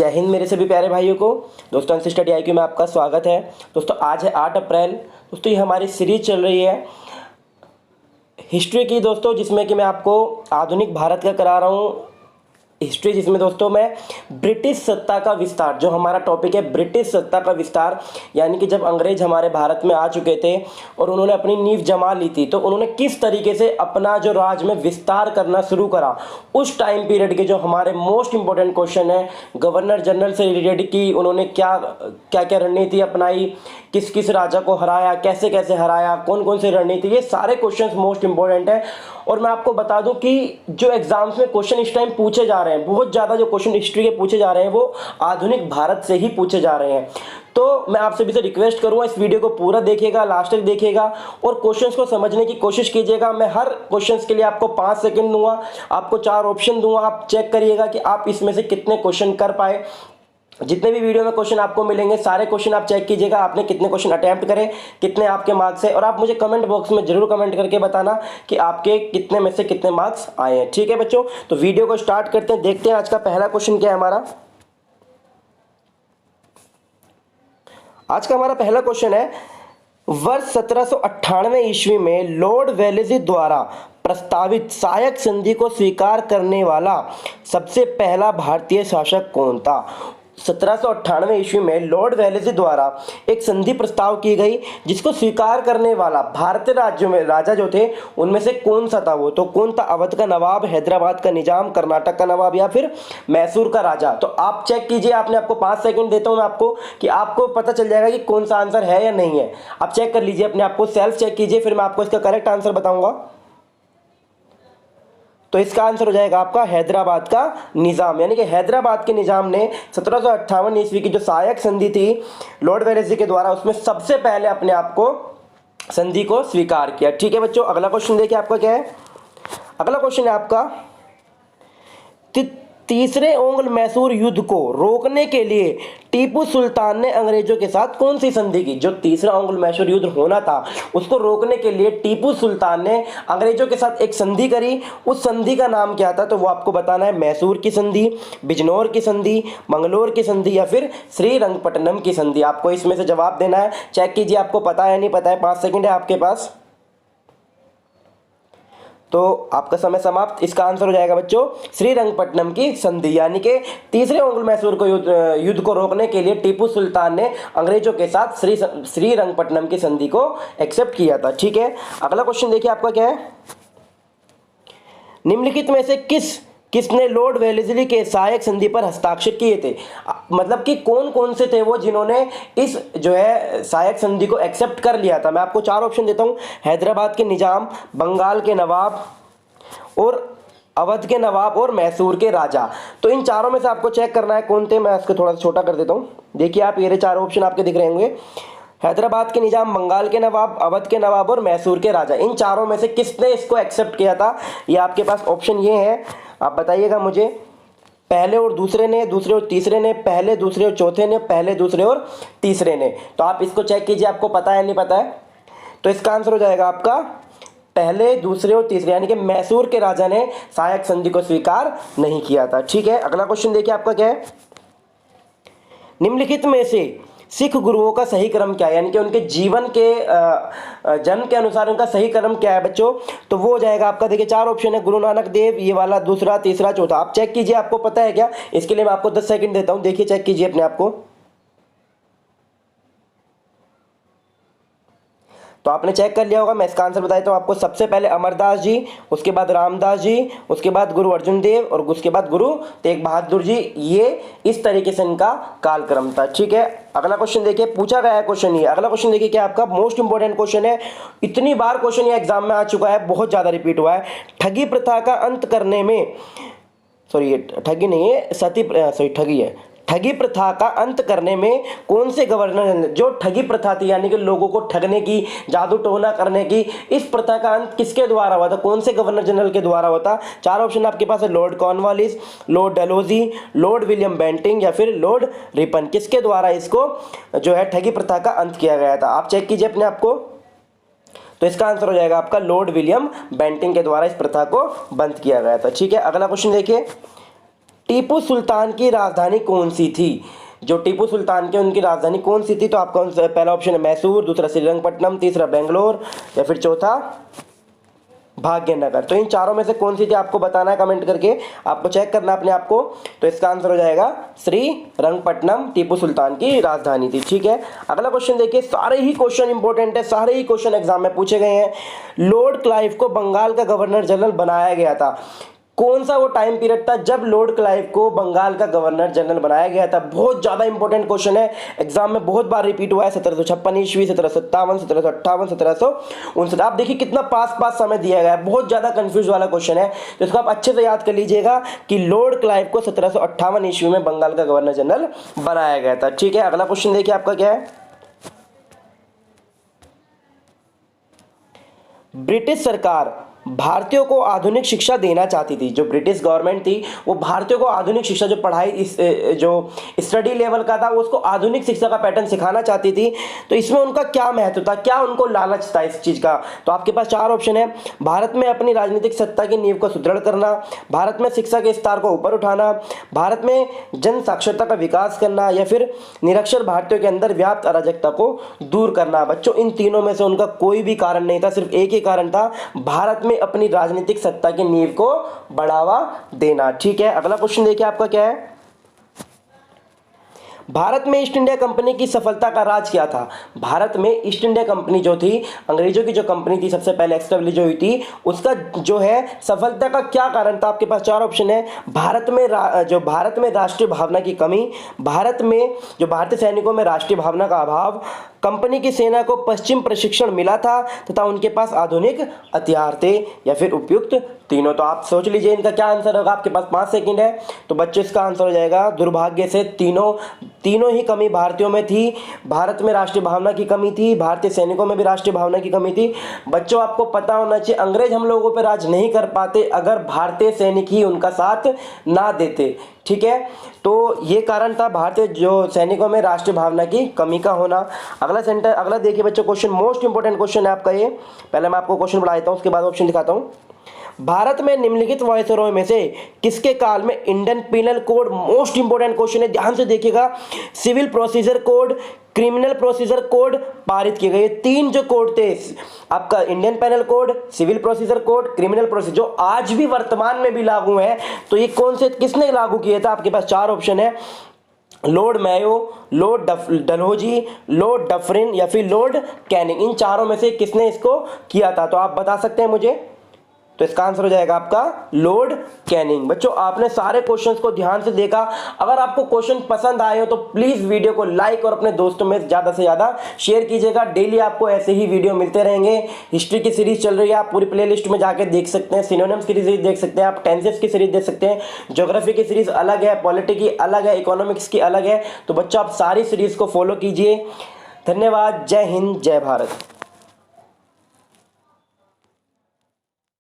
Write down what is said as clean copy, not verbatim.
जय हिंद मेरे सभी प्यारे भाइयों को। दोस्तों एनसी स्टडी IQ में आपका स्वागत है। दोस्तों आज है 8 अप्रैल। दोस्तों ये हमारी सीरीज चल रही है हिस्ट्री की दोस्तों, जिसमें कि मैं आपको आधुनिक भारत का करा रहा हूँ हिस्ट्री, जिसमें दोस्तों मैं ब्रिटिश सत्ता का विस्तार, जो हमारा टॉपिक है ब्रिटिश सत्ता का विस्तार, यानी कि जब अंग्रेज हमारे भारत में आ चुके थे और उन्होंने अपनी नींव जमा ली थी, तो उन्होंने किस तरीके से अपना जो राज में विस्तार करना शुरू करा, उस टाइम पीरियड के जो हमारे मोस्ट इंपॉर्टेंट क्वेश्चन है गवर्नर जनरल से रिलेटेड की उन्होंने क्या क्या रणनीति अपनाई, किस किस राजा को हराया, कैसे कैसे हराया, कौन कौन सी रणनीति, ये सारे क्वेश्चंस मोस्ट इंपॉर्टेंट है। और मैं आपको बता दूं कि जो एग्जाम्स में क्वेश्चन इस टाइम पूछे जा रहे हैं, बहुत ज़्यादा जो क्वेश्चन हिस्ट्री के पूछे जा रहे हैं वो आधुनिक भारत से ही पूछे जा रहे हैं। तो मैं आपसे भी से रिक्वेस्ट करूंगा इस वीडियो को पूरा देखिएगा, लास्ट तक देखिएगा और क्वेश्चंस को समझने की कोशिश कीजिएगा। मैं हर क्वेश्चंस के लिए आपको 5 सेकंड दूंगा, आपको 4 ऑप्शन दूंगा, आप चेक करिएगा कि आप इसमें से कितने क्वेश्चन कर पाए। जितने भी वीडियो में क्वेश्चन आपको मिलेंगे सारे क्वेश्चन आप चेक कीजिएगा, आपने कितने क्वेश्चन अटेम्प्ट करे, कितने आपके मार्क्स है, और आप मुझे कमेंट बॉक्स में जरूर कमेंट करके बताना कि आपके कितने में से कितने मार्क्स आए हैं। ठीक है बच्चों, तो वीडियो को स्टार्ट करते हैं, देखते हैं आज का पहला क्वेश्चन क्या है हमारा। आज का हमारा पहला क्वेश्चन है, वर्ष 1798 ईस्वी में लॉर्ड वेलेस्ली द्वारा प्रस्तावित सहायक संधि को स्वीकार करने वाला सबसे पहला भारतीय शासक कौन था। 1798 ईस्वी में लॉर्ड वेलेस्ली द्वारा एक संधि प्रस्ताव की गई जिसको स्वीकार करने वाला भारतीय राज्यों में राजा जो थे उनमें से कौन सा था वो, तो कौन था, अवध का नवाब, हैदराबाद का निजाम, कर्नाटक का नवाब या फिर मैसूर का राजा। तो आप चेक कीजिए, आपने आपको 5 सेकंड देता हूं मैं आपको कि आपको पता चल जाएगा कि कौन सा आंसर है या नहीं है। आप चेक कर लीजिए, अपने आपको सेल्फ चेक कीजिए, फिर मैं आपको इसका करेक्ट आंसर बताऊंगा। तो इसका आंसर हो जाएगा आपका हैदराबाद का निजाम, यानी कि हैदराबाद के निजाम ने 1758 ईस्वी की जो सहायक संधि थी लॉर्ड वेलेस्ली के द्वारा, उसमें सबसे पहले अपने आप को संधि को स्वीकार किया। ठीक है बच्चों, अगला क्वेश्चन देखिए आपका क्या है। अगला क्वेश्चन है आपका, तीसरे ओंग्ल मैसूर युद्ध को रोकने के लिए टीपू सुल्तान ने अंग्रेजों के साथ कौन सी संधि की। जो तीसरा ओंग्ल मैसूर युद्ध होना था उसको रोकने के लिए टीपू सुल्तान ने अंग्रेजों के साथ एक संधि करी, उस संधि का नाम क्या था, तो वो आपको बताना है। मैसूर की संधि, बिजनौर की संधि, मंगलोर की संधि या फिर श्रीरंगपट्टनम की संधि। आपको इसमें से जवाब देना है, चेक कीजिए आपको पता है या नहीं पता है। 5 सेकंड है आपके पास, तो आपका समय समाप्त। इसका आंसर हो जाएगा बच्चों श्रीरंगपट्टनम की संधि, यानी कि तीसरे ओंग्ल मैसूर को युद्ध को रोकने के लिए टीपू सुल्तान ने अंग्रेजों के साथ श्रीरंगपट्टनम की संधि को एक्सेप्ट किया था। ठीक है, अगला क्वेश्चन देखिए आपका क्या है। निम्नलिखित में से किसने लॉर्ड वेलेस्ली के सहायक संधि पर हस्ताक्षर किए थे। मतलब कि कौन कौन से थे वो जिन्होंने इस जो है सहायक संधि को एक्सेप्ट कर लिया था। मैं आपको 4 ऑप्शन देता हूं, हैदराबाद के निजाम, बंगाल के नवाब और अवध के नवाब और मैसूर के राजा। तो इन चारों में से आपको चेक करना है कौन थे। मैं इसको थोड़ा सा छोटा कर देता हूं, देखिए आप, ये 4 ऑप्शन आपके दिख रहे होंगे, हैदराबाद के निजाम, बंगाल के नवाब, अवध के नवाब और मैसूर के राजा। इन चारों में से किसने इसको एक्सेप्ट किया था, ये आपके पास ऑप्शन ये है, आप बताइएगा मुझे। पहले और दूसरे ने, दूसरे और तीसरे ने, पहले दूसरे और चौथे ने, पहले दूसरे और तीसरे ने। तो आप इसको चेक कीजिए, आपको पता है नहीं पता है। तो इसका आंसर हो जाएगा आपका पहले, दूसरे और तीसरे, यानी कि मैसूर के राजा ने सहायक संधि को स्वीकार नहीं किया था। ठीक है, अगला क्वेश्चन देखिए आपका क्या है। निम्नलिखित में से सिख गुरुओं का सही क्रम क्या है, यानी कि उनके जीवन के जन्म के अनुसार उनका सही क्रम क्या है बच्चों, तो वो हो जाएगा आपका, देखिए 4 ऑप्शन है, गुरु नानक देव, ये वाला, दूसरा, तीसरा, चौथा। आप चेक कीजिए, आपको पता है क्या। इसके लिए मैं आपको 10 सेकंड देता हूं, देखिए चेक कीजिए अपने आप को। तो आपने चेक कर लिया होगा, मैं इसका आंसर बताता हूँ आपको। सबसे पहले अमरदास जी, उसके बाद रामदास जी, उसके बाद गुरु अर्जुन देव और उसके बाद गुरु तेग बहादुर जी। ये इस तरीके से इनका कालक्रम था। ठीक है, अगला क्वेश्चन देखिए, पूछा गया है क्वेश्चन ये। अगला क्वेश्चन देखिए क्या आपका मोस्ट इंपॉर्टेंट क्वेश्चन है, इतनी बार क्वेश्चन ये एग्जाम में आ चुका है, बहुत ज्यादा रिपीट हुआ है। ठगी प्रथा का अंत करने में, सॉरी ये ठगी नहीं है, ठगी है। ठगी प्रथा का अंत करने में कौन से गवर्नर, जो ठगी प्रथा थी यानी कि लोगों को ठगने की, जादू टोना करने की, इस प्रथा का अंत किसके द्वारा हुआ था, कौन से गवर्नर जनरल के द्वारा हुआ था। 4 ऑप्शन आपके पास है, Lord Cornwallis, Lord Dalhousie, Lord William Bentinck या फिर लॉर्ड रिपन। किसके द्वारा इसको जो है ठगी प्रथा का अंत किया गया था, आप चेक कीजिए अपने आप को। तो इसका आंसर हो जाएगा आपका लॉर्ड विलियम बेंटिंग के द्वारा इस प्रथा को बंद किया गया था। ठीक है, अगला क्वेश्चन देखिए, टीपू सुल्तान की राजधानी कौन सी थी? जो टीपू सुल्तान के उनकी राजधानी कौन सी थी? तो आपका पहला ऑप्शन है मैसूर, दूसरा श्रीरंगपट्टनम, तीसरा बेंगलोर या फिर चौथा भाग्यनगर। तो इन चारों में से कौन सी थी आपको बताना है कमेंट करके, आपको चेक करना अपने आप को। तो इसका आंसर हो जाएगा श्रीरंगपट्टनम टीपू सुल्तान की राजधानी थी। ठीक है, अगला क्वेश्चन देखिए, सारे ही क्वेश्चन इंपॉर्टेंट है, सारे ही क्वेश्चन एग्जाम में पूछे गए हैं। लॉर्ड क्लाइव को बंगाल का गवर्नर जनरल बनाया गया था। कौन सा वो टाइम पीरियड था जब लॉर्ड क्लाइव को बंगाल का गवर्नर जनरल बनाया गया था? बहुत ज्यादा इंपॉर्टेंट क्वेश्चन है, एग्जाम में बहुत बार रिपीट हुआ है। 1756 ईस्वी, 1757, 1758, 1759। आप देखिए कितना पास समय दिया गया है, बहुत ज्यादा कंफ्यूज वाला क्वेश्चन है। तो इसको आप अच्छे से याद कर लीजिएगा कि लॉर्ड क्लाइव को 1758 ईस्वी में बंगाल का गवर्नर जनरल बनाया गया था। ठीक है, अगला क्वेश्चन देखिए आपका क्या है। ब्रिटिश सरकार भारतीयों को आधुनिक शिक्षा देना चाहती थी। जो ब्रिटिश गवर्नमेंट थी वो भारतीयों को आधुनिक शिक्षा, जो पढ़ाई जो स्टडी लेवल का था उसको आधुनिक शिक्षा का पैटर्न सिखाना चाहती थी। तो इसमें उनका क्या महत्व था, क्या उनको लालच था इस चीज़ का? तो आपके पास चार ऑप्शन है। भारत में अपनी राजनीतिक सत्ता की नींव को सुदृढ़ करना, भारत में शिक्षा के स्तर को ऊपर उठाना, भारत में जन साक्षरता का विकास करना या फिर निरक्षर भारतीयों के अंदर व्याप्त अराजकता को दूर करना। बच्चों, इन तीनों में से उनका कोई भी कारण नहीं था, सिर्फ एक ही कारण था, भारत में अपनी राजनीतिक सत्ता की नींव को बढ़ावा देना। ठीक है, अगला क्वेश्चन देखिए आपका क्या है। भारत में ईस्ट इंडिया कंपनी की सफलता का राज क्या था? भारत में ईस्ट इंडिया कंपनी जो थी, अंग्रेजों की जो कंपनी थी, सबसे पहले एस्टेब्लिश हुई थी, उसका जो है सफलता का क्या कारण था? आपके पास चार ऑप्शन है। भारत में राष्ट्रीय भावना की कमी, भारत में जो भारतीय सैनिकों में राष्ट्रीय भावना का अभाव, कंपनी की सेना को पश्चिम प्रशिक्षण मिला था तथा उनके पास आधुनिक हथियार थे, या फिर उपयुक्त तीनों। तो आप सोच लीजिए इनका क्या आंसर होगा। आपके पास 5 सेकंड है। तो बच्चों इसका आंसर हो जाएगा दुर्भाग्य से तीनों ही कमी भारतीयों में थी। भारत में राष्ट्रीय भावना की कमी थी, भारतीय सैनिकों में भी राष्ट्रीय भावना की कमी थी। बच्चों, आपको पता होना चाहिए अंग्रेज हम लोगों पर राज नहीं कर पाते अगर भारतीय सैनिक ही उनका साथ ना देते। ठीक है, तो ये कारण था भारतीय जो सैनिकों में राष्ट्रीय भावना की कमी का होना। अगला देखिए बच्चों, क्वेश्चन मोस्ट इंपोर्टेंट क्वेश्चन है आपका ये। पहले मैं आपको क्वेश्चन पढ़ा देता हूँ, उसके बाद ऑप्शन दिखाता हूँ। भारत में निम्नलिखित वायसरॉय में से किसके काल में Indian penal code, most important question है, ध्यान से देखिएगा, civil procedure code, criminal procedure code पारित किए गए? तीन जो कोड थे आपका, Indian penal code, civil procedure code, criminal procedure, जो आज भी वर्तमान में भी लागू है। तो ये कौन से, किसने लागू किए थे? आपके पास चार ऑप्शन है। Lord Mayo, Lord Dalhousie, Lord Dufferin या फिर लॉर्ड कैनिंग। इन चारों में से किसने इसको किया था? तो आप बता सकते हैं मुझे। तो इसका आंसर हो जाएगा आपका लॉर्ड कैनिंग। बच्चों, आपने सारे क्वेश्चंस को ध्यान से देखा। अगर आपको क्वेश्चन पसंद आए हो तो प्लीज वीडियो को लाइक और अपने दोस्तों में ज्यादा से ज्यादा शेयर कीजिएगा। डेली आपको ऐसे ही वीडियो मिलते रहेंगे। हिस्ट्री की सीरीज चल रही है, आप पूरी प्लेलिस्ट में जाकर देख सकते हैं। सिनोनिम्स की सीरीज देख सकते हैं, आप टेंसेस की सीरीज देख सकते हैं। ज्योग्राफी की सीरीज अलग है, पॉलिटी की अलग है, इकोनॉमिक्स की अलग है। तो बच्चों, आप सारी सीरीज को फॉलो कीजिए। धन्यवाद। जय हिंद, जय भारत।